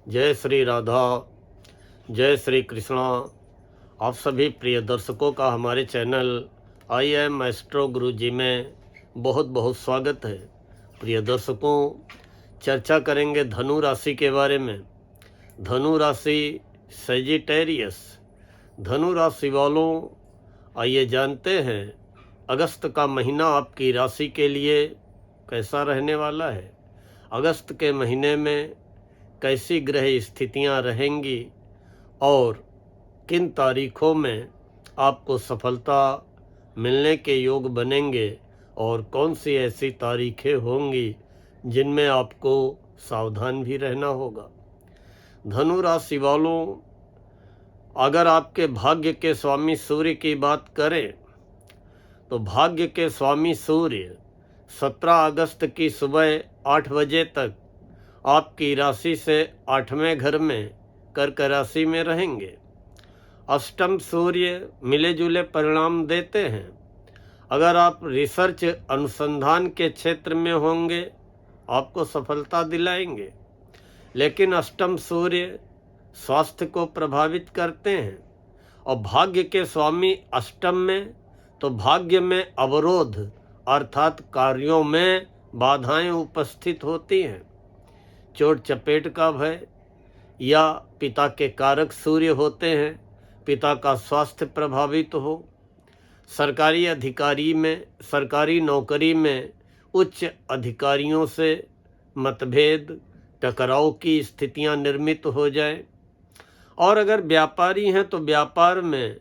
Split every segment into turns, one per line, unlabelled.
जय श्री राधा, जय श्री कृष्णा। आप सभी प्रिय दर्शकों का हमारे चैनल आई एम एस्ट्रो गुरु जी में बहुत बहुत स्वागत है। प्रिय दर्शकों, चर्चा करेंगे धनु राशि के बारे में। धनु राशि सजिटेरियस। धनु राशि वालों, आइए जानते हैं अगस्त का महीना आपकी राशि के लिए कैसा रहने वाला है। अगस्त के महीने में कैसी ग्रह स्थितियां रहेंगी और किन तारीखों में आपको सफलता मिलने के योग बनेंगे और कौन सी ऐसी तारीखें होंगी जिनमें आपको सावधान भी रहना होगा। धनु राशि वालों, अगर आपके भाग्य के स्वामी सूर्य की बात करें तो भाग्य के स्वामी सूर्य 17 अगस्त की सुबह 8 बजे तक आपकी राशि से 8वें घर में कर्क राशि में रहेंगे। अष्टम सूर्य मिले जुले परिणाम देते हैं। अगर आप रिसर्च अनुसंधान के क्षेत्र में होंगे आपको सफलता दिलाएंगे, लेकिन अष्टम सूर्य स्वास्थ्य को प्रभावित करते हैं और भाग्य के स्वामी अष्टम में तो भाग्य में अवरोध अर्थात कार्यों में बाधाएं उपस्थित होती हैं। चोट चपेट का भय या पिता के कारक सूर्य होते हैं, पिता का स्वास्थ्य प्रभावित हो। सरकारी नौकरी में उच्च अधिकारियों से मतभेद टकराव की स्थितियां निर्मित हो जाएं। और अगर व्यापारी हैं तो व्यापार में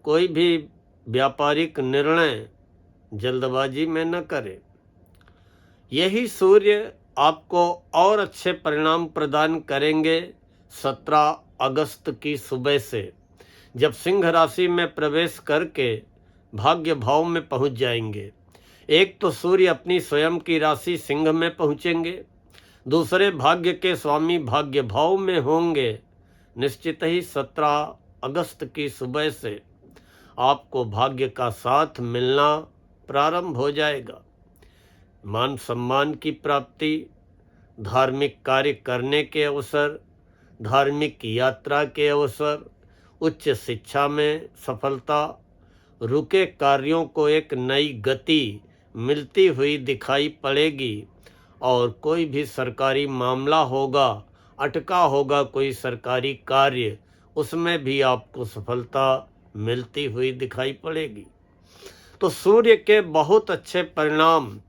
कोई भी व्यापारिक निर्णय जल्दबाजी में न करें। यही सूर्य आपको और अच्छे परिणाम प्रदान करेंगे 17 अगस्त की सुबह से, जब सिंह राशि में प्रवेश करके भाग्य भाव में पहुंच जाएंगे। एक तो सूर्य अपनी स्वयं की राशि सिंह में पहुंचेंगे, दूसरे भाग्य के स्वामी भाग्य भाव में होंगे। निश्चित ही 17 अगस्त की सुबह से आपको भाग्य का साथ मिलना प्रारंभ हो जाएगा। मान सम्मान की प्राप्ति, धार्मिक कार्य करने के अवसर, धार्मिक यात्रा के अवसर, उच्च शिक्षा में सफलता, रुके कार्यों को एक नई गति मिलती हुई दिखाई पड़ेगी। और कोई भी सरकारी मामला होगा, अटका होगा कोई सरकारी कार्य, उसमें भी आपको सफलता मिलती हुई दिखाई पड़ेगी। तो सूर्य के बहुत अच्छे परिणाम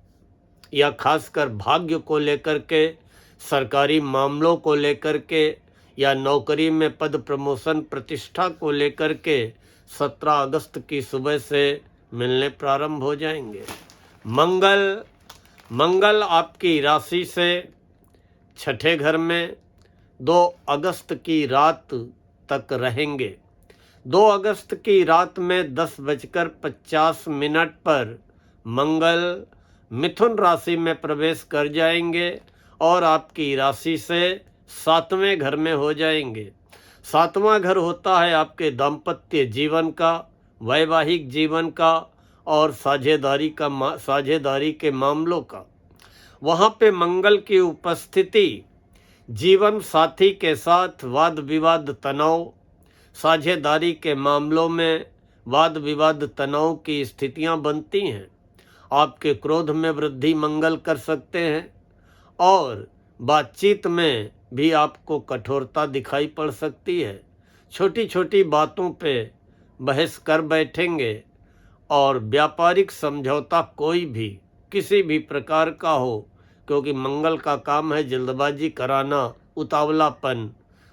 या खासकर भाग्य को लेकर के, सरकारी मामलों को लेकर के या नौकरी में पद प्रमोशन प्रतिष्ठा को लेकर के 17 अगस्त की सुबह से मिलने प्रारंभ हो जाएंगे। मंगल आपकी राशि से 6ठे घर में 2 अगस्त की रात तक रहेंगे। 2 अगस्त की रात में 10:50 पर मंगल मिथुन राशि में प्रवेश कर जाएंगे और आपकी राशि से 7वें घर में हो जाएंगे। 7वां घर होता है आपके दाम्पत्य जीवन का, वैवाहिक जीवन का और साझेदारी के मामलों का। वहाँ पे मंगल की उपस्थिति जीवन साथी के साथ वाद विवाद तनाव, साझेदारी के मामलों में वाद विवाद तनाव की स्थितियां बनती हैं। आपके क्रोध में वृद्धि मंगल कर सकते हैं और बातचीत में भी आपको कठोरता दिखाई पड़ सकती है। छोटी छोटी बातों पे बहस कर बैठेंगे और व्यापारिक समझौता कोई भी किसी भी प्रकार का हो, क्योंकि मंगल का काम है जल्दबाजी कराना,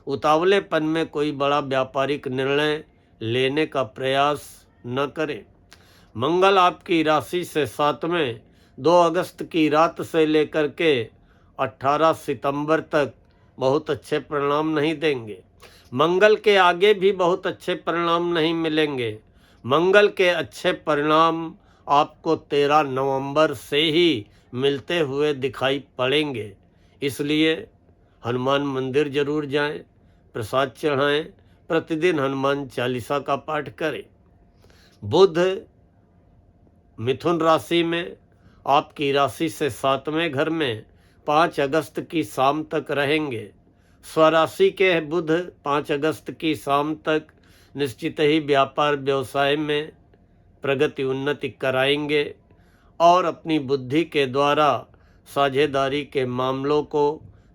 उतावलेपन में कोई बड़ा व्यापारिक निर्णय लेने का प्रयास न करें। मंगल आपकी राशि से 7वें 2 अगस्त की रात से लेकर के 18 सितंबर तक बहुत अच्छे परिणाम नहीं देंगे। मंगल के आगे भी बहुत अच्छे परिणाम नहीं मिलेंगे। मंगल के अच्छे परिणाम आपको 13 नवंबर से ही मिलते हुए दिखाई पड़ेंगे। इसलिए हनुमान मंदिर जरूर जाएं, प्रसाद चढ़ाएं, प्रतिदिन हनुमान चालीसा का पाठ करें। बुध मिथुन राशि में आपकी राशि से 7वें घर में 5 अगस्त की शाम तक रहेंगे। स्वराशि के बुध 5 अगस्त की शाम तक निश्चित ही व्यापार व्यवसाय में प्रगति उन्नति कराएंगे और अपनी बुद्धि के द्वारा साझेदारी के मामलों को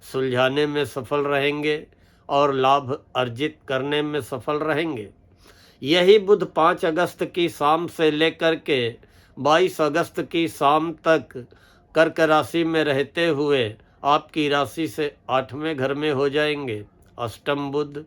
सुलझाने में सफल रहेंगे और लाभ अर्जित करने में सफल रहेंगे। यही बुध 5 अगस्त की शाम से लेकर के 22 अगस्त की शाम तक कर्क राशि में रहते हुए आपकी राशि से 8वें घर में हो जाएंगे। अष्टम बुध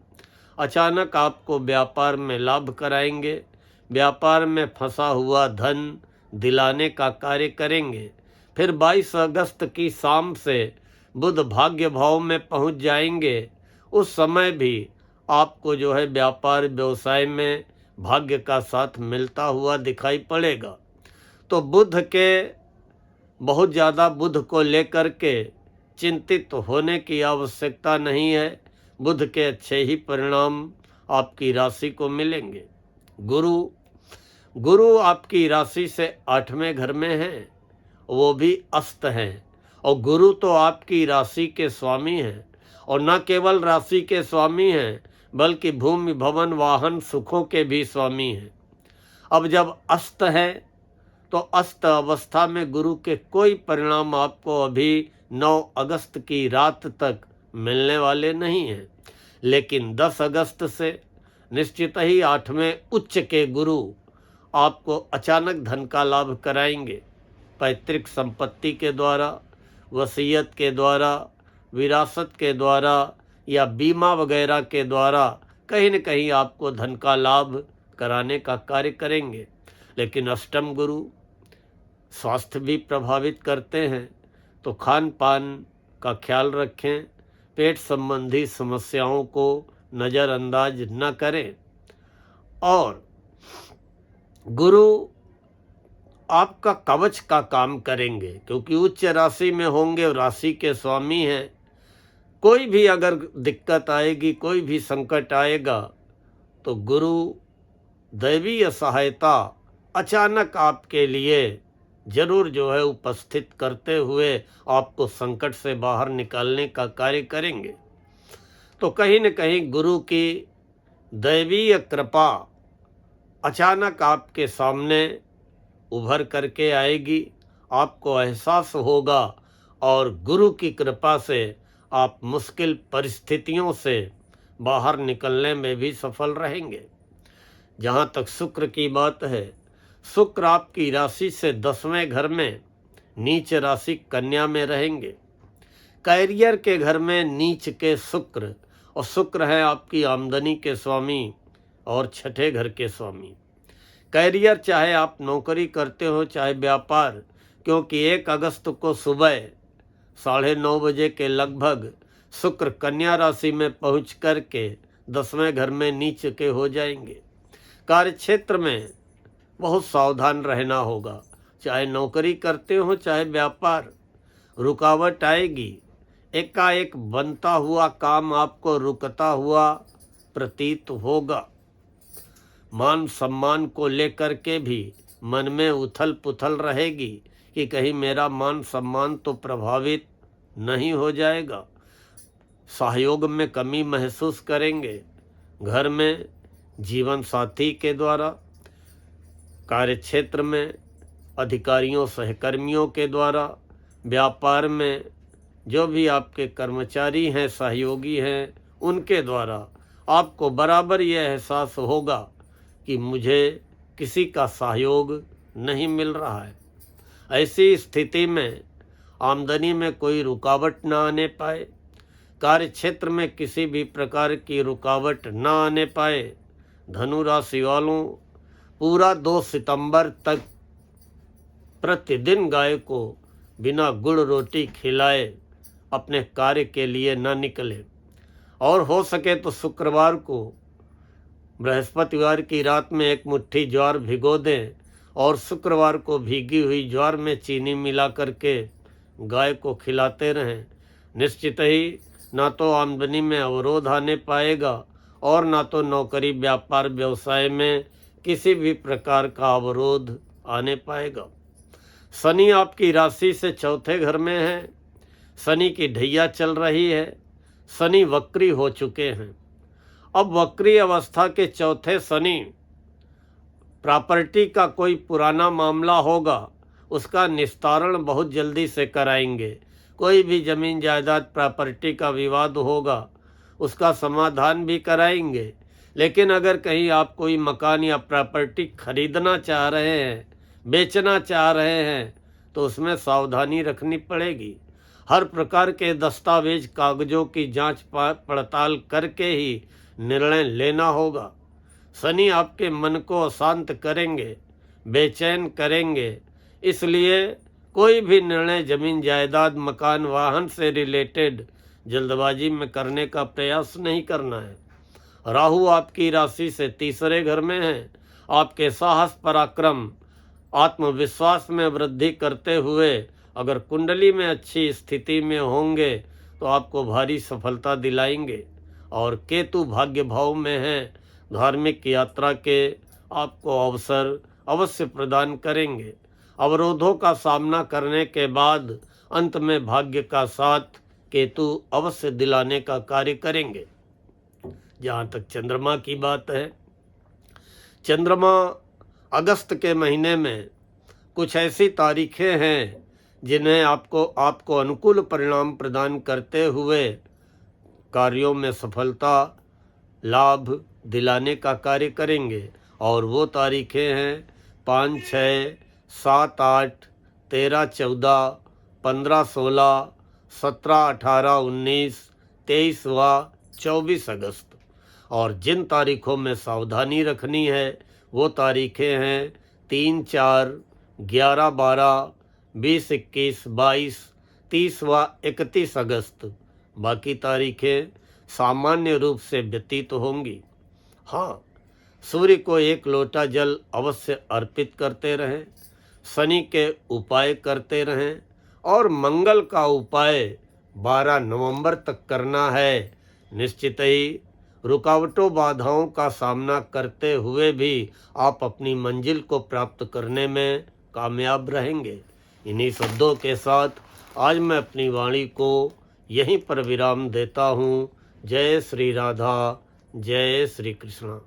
अचानक आपको व्यापार में लाभ कराएंगे, व्यापार में फंसा हुआ धन दिलाने का कार्य करेंगे। फिर 22 अगस्त की शाम से बुध भाग्य भाव में पहुंच जाएंगे। उस समय भी आपको जो है व्यापार व्यवसाय में भाग्य का साथ मिलता हुआ दिखाई पड़ेगा। तो बुध के बहुत ज़्यादा बुध को लेकर के चिंतित होने की आवश्यकता नहीं है। बुध के अच्छे ही परिणाम आपकी राशि को मिलेंगे। गुरु आपकी राशि से 8वें घर में है, वो भी अस्त हैं, और गुरु तो आपकी राशि के स्वामी हैं, और न केवल राशि के स्वामी हैं बल्कि भूमि भवन वाहन सुखों के भी स्वामी हैं। अब जब अस्त है तो अस्त अवस्था में गुरु के कोई परिणाम आपको अभी 9 अगस्त की रात तक मिलने वाले नहीं हैं, लेकिन 10 अगस्त से निश्चित ही 8वें उच्च के गुरु आपको अचानक धन का लाभ कराएंगे। पैतृक संपत्ति के द्वारा, वसीयत के द्वारा, विरासत के द्वारा या बीमा वगैरह के द्वारा कहीं न कहीं आपको धन का लाभ कराने का कार्य करेंगे। लेकिन अष्टम गुरु स्वास्थ्य भी प्रभावित करते हैं, तो खान पान का ख्याल रखें, पेट संबंधी समस्याओं को नज़रअंदाज न करें। और गुरु आपका कवच का काम करेंगे, क्योंकि उच्च राशि में होंगे और राशि के स्वामी हैं। कोई भी अगर दिक्कत आएगी, कोई भी संकट आएगा, तो गुरु दैवीय सहायता अचानक आपके लिए जरूर जो है उपस्थित करते हुए आपको संकट से बाहर निकालने का कार्य करेंगे। तो कहीं न कहीं गुरु की दैवीय कृपा अचानक आपके सामने उभर करके आएगी, आपको एहसास होगा और गुरु की कृपा से आप मुश्किल परिस्थितियों से बाहर निकलने में भी सफल रहेंगे। जहाँ तक शुक्र की बात है, शुक्र आपकी राशि से 10वें घर में नीच राशि कन्या में रहेंगे। कैरियर के घर में नीच के शुक्र, और शुक्र है आपकी आमदनी के स्वामी और 6ठे घर के स्वामी। कैरियर चाहे आप नौकरी करते हो चाहे व्यापार, क्योंकि 1 अगस्त को सुबह 9:30 बजे के लगभग शुक्र कन्या राशि में पहुंच कर के 10वें घर में नीच के हो जाएंगे। कार्य क्षेत्र में बहुत सावधान रहना होगा, चाहे नौकरी करते हो चाहे व्यापार। रुकावट आएगी, एकाएक बनता हुआ काम आपको रुकता हुआ प्रतीत होगा। मान सम्मान को लेकर के भी मन में उथल पुथल रहेगी कि कहीं मेरा मान सम्मान तो प्रभावित नहीं हो जाएगा। सहयोग में कमी महसूस करेंगे। घर में जीवन साथी के द्वारा, कार्य क्षेत्र में अधिकारियों सहकर्मियों के द्वारा, व्यापार में जो भी आपके कर्मचारी हैं सहयोगी हैं उनके द्वारा आपको बराबर ये एहसास होगा कि मुझे किसी का सहयोग नहीं मिल रहा है। ऐसी स्थिति में आमदनी में कोई रुकावट ना आने पाए, कार्य क्षेत्र में किसी भी प्रकार की रुकावट ना आने पाए। धनु राशि वालों, पूरा 2 सितंबर तक प्रतिदिन गाय को बिना गुड़ रोटी खिलाए अपने कार्य के लिए न निकले, और हो सके तो शुक्रवार को बृहस्पतिवार की रात में 1 मुट्ठी ज्वार भिगो दें और शुक्रवार को भीगी हुई ज्वार में चीनी मिला करके गाय को खिलाते रहें। निश्चित ही ना तो आमदनी में अवरोध आने पाएगा और ना तो नौकरी व्यापार व्यवसाय में किसी भी प्रकार का अवरोध आने पाएगा। शनि आपकी राशि से 4थे घर में है। शनि की ढैया चल रही है। शनि वक्री हो चुके हैं। अब वक्री अवस्था के चौथे शनि प्रॉपर्टी का कोई पुराना मामला होगा, उसका निस्तारण बहुत जल्दी से कराएंगे। कोई भी ज़मीन जायदाद प्रॉपर्टी का विवाद होगा, उसका समाधान भी कराएंगे। लेकिन अगर कहीं आप कोई मकान या प्रॉपर्टी खरीदना चाह रहे हैं, बेचना चाह रहे हैं, तो उसमें सावधानी रखनी पड़ेगी। हर प्रकार के दस्तावेज कागज़ों की जांच पड़ताल करके ही निर्णय लेना होगा। शनि आपके मन को अशांत करेंगे, बेचैन करेंगे, इसलिए कोई भी निर्णय जमीन जायदाद मकान वाहन से रिलेटेड जल्दबाजी में करने का प्रयास नहीं करना है। राहु आपकी राशि से तीसरे घर में है। आपके साहस पराक्रम आत्मविश्वास में वृद्धि करते हुए अगर कुंडली में अच्छी स्थिति में होंगे तो आपको भारी सफलता दिलाएंगे। और केतु भाग्य भाव में है, धार्मिक यात्रा के आपको अवसर अवश्य प्रदान करेंगे। अवरोधों का सामना करने के बाद अंत में भाग्य का साथ केतु अवश्य दिलाने का कार्य करेंगे। जहाँ तक चंद्रमा की बात है, चंद्रमा अगस्त के महीने में कुछ ऐसी तारीखें हैं जिन्हें आपको अनुकूल परिणाम प्रदान करते हुए कार्यों में सफलता लाभ दिलाने का कार्य करेंगे। और वो तारीखें हैं 5, 6, 7, 8, 13, 14, 15, 16, 17, 18, 19, 23 व 24 अगस्त। और जिन तारीखों में सावधानी रखनी है वो तारीखें हैं 3, 4, 11, 12, 20, 21, 22, 30 व 31 अगस्त। बाकी तारीखें सामान्य रूप से व्यतीत होंगी। हाँ, सूर्य को 1 लोटा जल अवश्य अर्पित करते रहें, शनि के उपाय करते रहें और मंगल का उपाय 12 नवंबर तक करना है। निश्चित ही रुकावटों बाधाओं का सामना करते हुए भी आप अपनी मंजिल को प्राप्त करने में कामयाब रहेंगे। इन्हीं शब्दों के साथ आज मैं अपनी वाणी को यहीं पर विराम देता हूँ। जय श्री राधा, जय श्री कृष्ण।